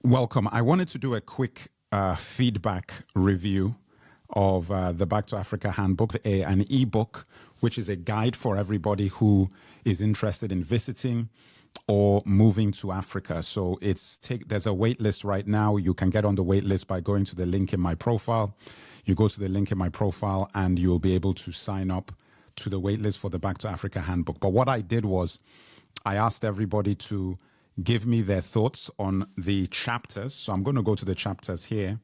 Welcome. I wanted to do a quick feedback review of the Back to Africa Handbook, an ebook, which is a guide for everybody who is interested in visiting or moving to Africa. So there's a wait list right now. You can get on the wait list by going to the link in my profile. You go to the link in my profile and you'll be able to sign up to the wait list for the Back to Africa Handbook. But what I did was I asked everybody to give me their thoughts on the chapters. So I'm going to go to the chapters here.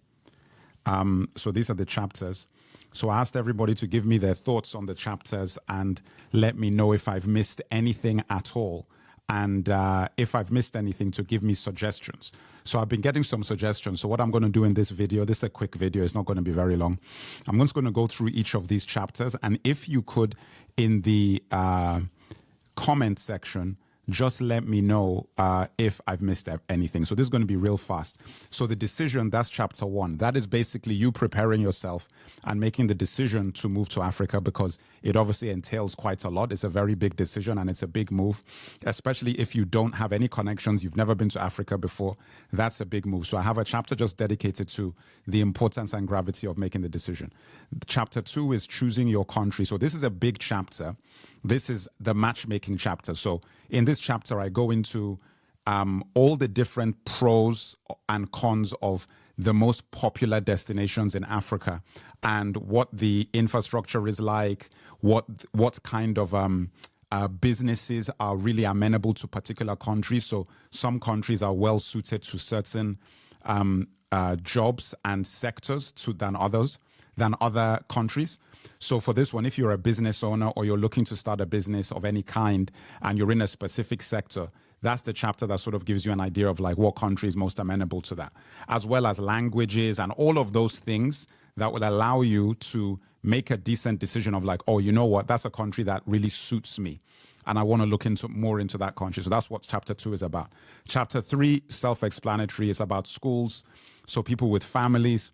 So these are the chapters. So I asked everybody to give me their thoughts on the chapters and let me know if I've missed anything at all. And if I've missed anything, to give me suggestions. So I've been getting some suggestions. So what I'm going to do in this video, this is a quick video, it's not going to be very long. I'm just going to go through each of these chapters. And if you could, in the comment section, just let me know if I've missed anything. So this is going to be real fast. So the decision, that's chapter 1. That is basically you preparing yourself and making the decision to move to Africa, because it obviously entails quite a lot. It's a very big decision and it's a big move, especially if you don't have any connections. You've never been to Africa before. That's a big move. So I have a chapter just dedicated to the importance and gravity of making the decision. Chapter 2 is choosing your country. So this is a big chapter. This is the matchmaking chapter. So in this chapter, I go into all the different pros and cons of the most popular destinations in Africa and what the infrastructure is like, what kind of businesses are really amenable to particular countries. So some countries are well suited to certain jobs and sectors than other countries. So for this one, if you're a business owner or you're looking to start a business of any kind and you're in a specific sector, that's the chapter that sort of gives you an idea of like what country is most amenable to that, as well as languages and all of those things that will allow you to make a decent decision of like, oh, you know what, that's a country that really suits me. And I want to look more into that country. So that's what chapter 2 is about. Chapter 3, self-explanatory, is about schools. So people with families,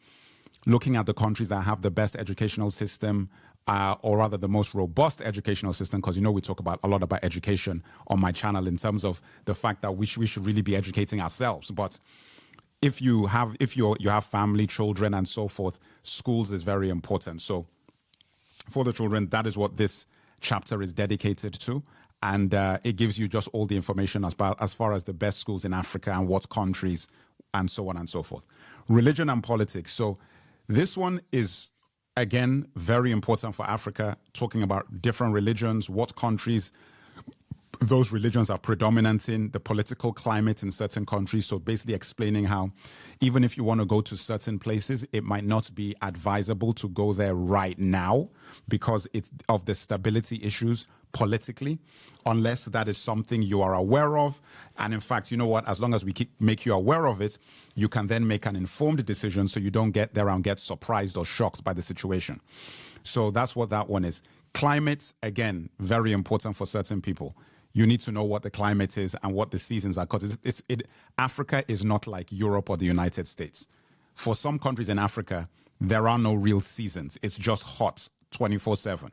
looking at the countries that have the best educational system, or rather the most robust educational system, because we talk a lot about education on my channel in terms of the fact that we should really be educating ourselves. But if you have family, children, and so forth, schools is very important. So for the children, that is what this chapter is dedicated to. And it gives you just all the information as far as the best schools in Africa and what countries and so on and so forth. Religion and politics. So this one is, again, very important for Africa, talking about different religions, what countries those religions are predominant in, the political climate in certain countries. So basically explaining how even if you want to go to certain places, it might not be advisable to go there right now because it's of the stability issues politically, unless that is something you are aware of. And in fact, you know what, as long as we make you aware of it, you can then make an informed decision so you don't get there and get surprised or shocked by the situation. So that's what that one is. Climate, again, very important for certain people. You need to know what the climate is and what the seasons are, because Africa is not like Europe or the United States. For some countries in Africa, there are no real seasons. It's just hot 24/7,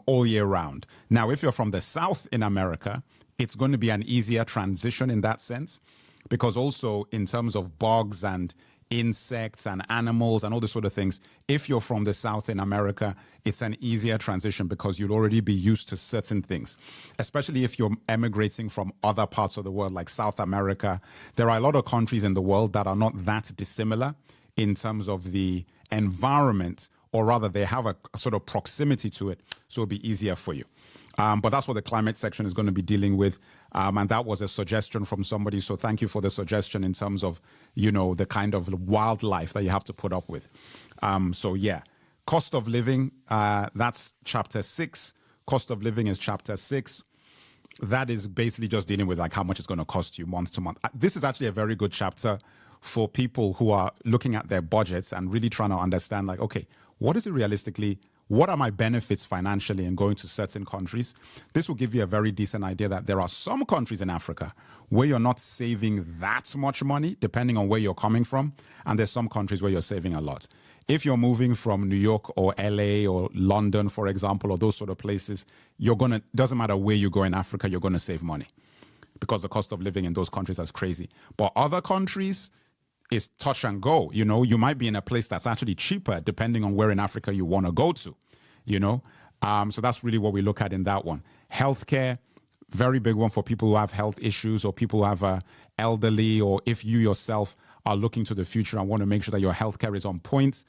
all year round. Now, if you're from the South in America, it's going to be an easier transition in that sense, because also in terms of bugs and insects and animals and all these sort of things, if you're from the South in America, it's an easier transition because you'll already be used to certain things, especially if you're emigrating from other parts of the world like South America. There are a lot of countries in the world that are not that dissimilar in terms of the environment, or rather they have a sort of proximity to it, so it'll be easier for you. But that's what the climate section is going to be dealing with. And that was a suggestion from somebody. So thank you for the suggestion in terms of, the kind of wildlife that you have to put up with. So yeah, cost of living, that's chapter 6. Cost of living is chapter 6. That is basically just dealing with like how much it's going to cost you month to month. This is actually a very good chapter for people who are looking at their budgets and really trying to understand like, okay, what are my benefits financially in going to certain countries? This will give you a very decent idea that there are some countries in Africa where you're not saving that much money, depending on where you're coming from. And there's some countries where you're saving a lot. If you're moving from New York or LA or London, for example, or those sort of places, doesn't matter where you go in Africa, you're going to save money. because the cost of living in those countries is crazy. But other countries is touch and go. You know, you might be in a place that's actually cheaper depending on where in Africa you want to go to, you know. So that's really what we look at in that one. Healthcare, very big one for people who have health issues or people who have elderly, or if you yourself are looking to the future and want to make sure that your healthcare is on point.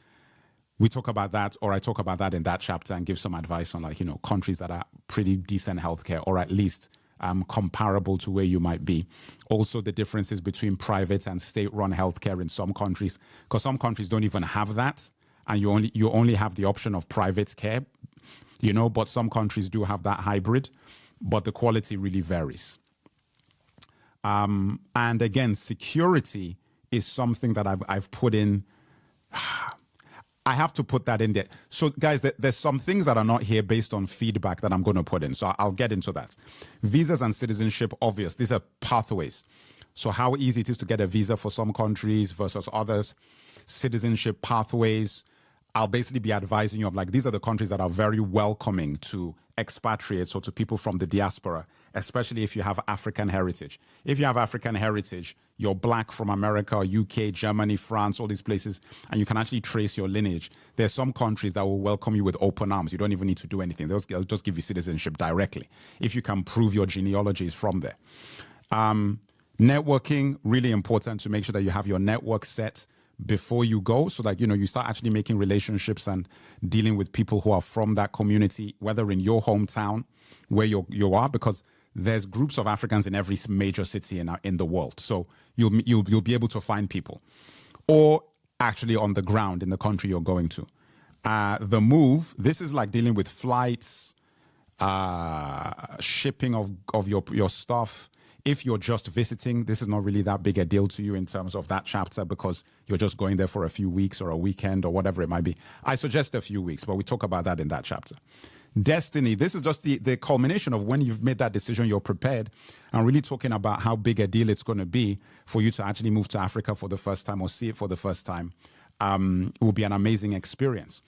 We talk about that, or I talk about that in that chapter and give some advice on, like, you know, countries that are pretty decent healthcare, or at least comparable to where you might be. Also, the differences between private and state-run healthcare in some countries, because some countries don't even have that, and you only have the option of private care, you know. But some countries do have that hybrid, but the quality really varies. And again, security is something that I've put in. I have to put that in there. So, guys, there's some things that are not here based on feedback that I'm going to put in. So I'll get into that. Visas and citizenship, obvious. These are pathways. So how easy it is to get a visa for some countries versus others. Citizenship pathways. I'll basically be advising you of, like, these are the countries that are very welcoming to expatriates or to people from the diaspora, especially if you have African heritage. If you have African heritage, you're black from America, UK, Germany, France, all these places, and you can actually trace your lineage. There's some countries that will welcome you with open arms. You don't even need to do anything. They'll just give you citizenship directly if you can prove your genealogy is from there. Networking, really important to make sure that you have your network set before you go, so that, you know, you start actually making relationships and dealing with people who are from that community, whether in your hometown where you are, because there's groups of Africans in every major city in the world. So you'll be able to find people, or actually on the ground in the country you're going to. The move, this is like dealing with flights, shipping of your stuff. If you're just visiting, this is not really that big a deal to you in terms of that chapter, because you're just going there for a few weeks or a weekend or whatever it might be. I suggest a few weeks, but we talk about that in that chapter. Destiny, this is just the culmination of when you've made that decision, you're prepared, and really talking about how big a deal it's going to be for you to actually move to Africa for the first time or see it for the first time. It will be an amazing experience.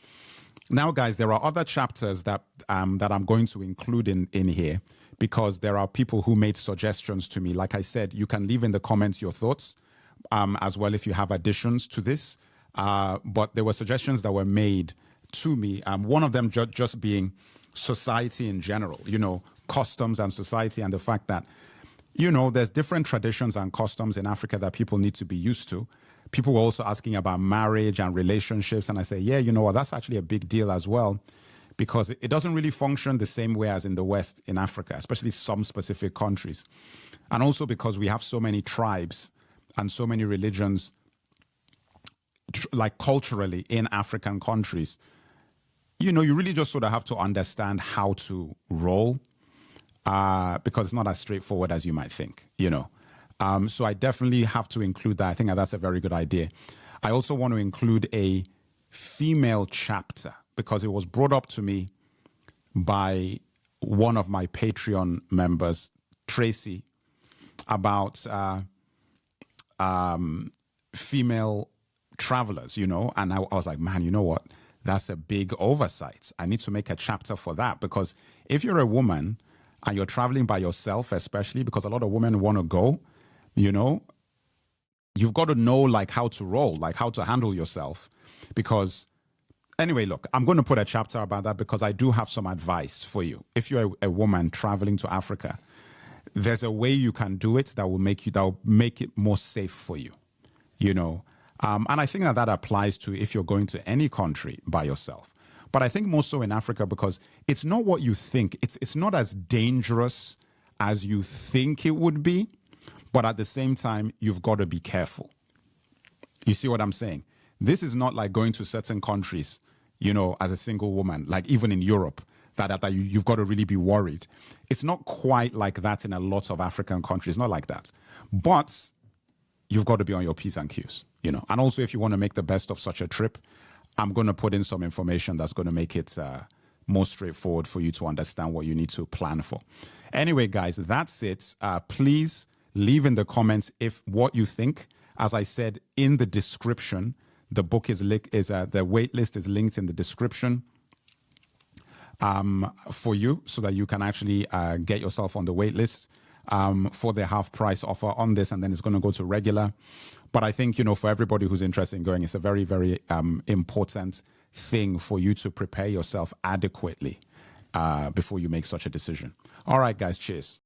Now, guys, there are other chapters that I'm going to include in here, because there are people who made suggestions to me. Like I said, you can leave in the comments your thoughts as well if you have additions to this. But there were suggestions that were made to me. One of them just being society in general, you know, customs and society, and the fact that, you know, there's different traditions and customs in Africa that people need to be used to. People were also asking about marriage and relationships. And I say, yeah, you know what, that's actually a big deal as well, because it doesn't really function the same way as in the West in Africa, especially some specific countries. And also because we have so many tribes and so many religions, like culturally in African countries, you know, you really just sort of have to understand how to roll, because it's not as straightforward as you might think, you know. So I definitely have to include that. I think that's a very good idea. I also want to include a female chapter, because it was brought up to me by one of my Patreon members, Tracy, about female travelers, you know. And I was like, man, you know what? That's a big oversight. I need to make a chapter for that, because if you're a woman and you're traveling by yourself, especially because a lot of women want to go, you know, you've got to know, like, how to roll, like how to handle yourself. Because anyway, look, I'm going to put a chapter about that, because I do have some advice for you. If you're a woman traveling to Africa, there's a way you can do it that will make it more safe for you, you know. And I think that applies to if you're going to any country by yourself. But I think more so in Africa, because it's not what you think. It's not as dangerous as you think it would be. But at the same time, you've got to be careful. You see what I'm saying? This is not like going to certain countries, you know, as a single woman, like even in Europe, that you've got to really be worried. It's not quite like that in a lot of African countries, not like that. But you've got to be on your P's and Q's, you know. And also, if you want to make the best of such a trip, I'm going to put in some information that's going to make it more straightforward for you to understand what you need to plan for. Anyway, guys, that's it. Please leave in the comments what you think. As I said in the description, the book the wait list is linked in the description for you, so that you can actually get yourself on the wait list. for their half price offer on this, and then it's going to go to regular. But I think, for everybody who's interested in going, it's a very, very important thing for you to prepare yourself adequately before you make such a decision. All right, guys, cheers.